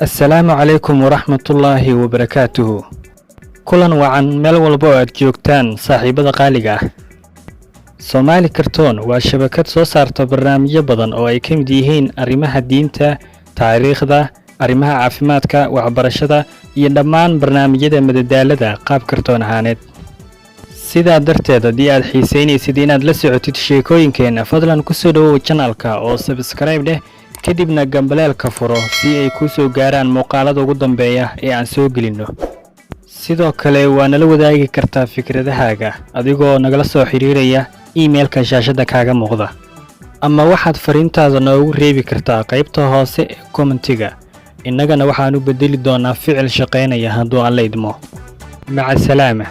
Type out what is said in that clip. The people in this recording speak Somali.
السلام عليكم ورحمة الله وبركاته. كلن وعن مeel walba oo aad joogtaan saaxiibada qaaliga ah. Somali Cartoon waa shabakad soo saarta barnaamijyo badan oo ay ka mid yihiin arrimaha diinta, taariikhda, arrimaha caafimaadka, waxbarashada iyo dhammaan barnaamijyada madadaalada qaab kartoon ahaaneed. sidaa darteed haddii aad xiiseynaysid inaad la socotid sheekooyinkeena fadlan ku soo dhawow channelka oo subscribe dheh kadibna gambaleelka furo si ay ku soo gaaraan muuqaalada ugu dambeeya ee aan soo gelino. sidoo kale waa nala wadaagi kartaa fikradahaaga adigoo nagala soo xiriiraya emailka shaashada kaaga muuqda ama waxaad fariintaada noogu reebi kartaa qaybta hoose ee commentiga. innagana waxaan u bedeli doonaa ficil shaqeynaya hadduu alla idmo. maca salaama.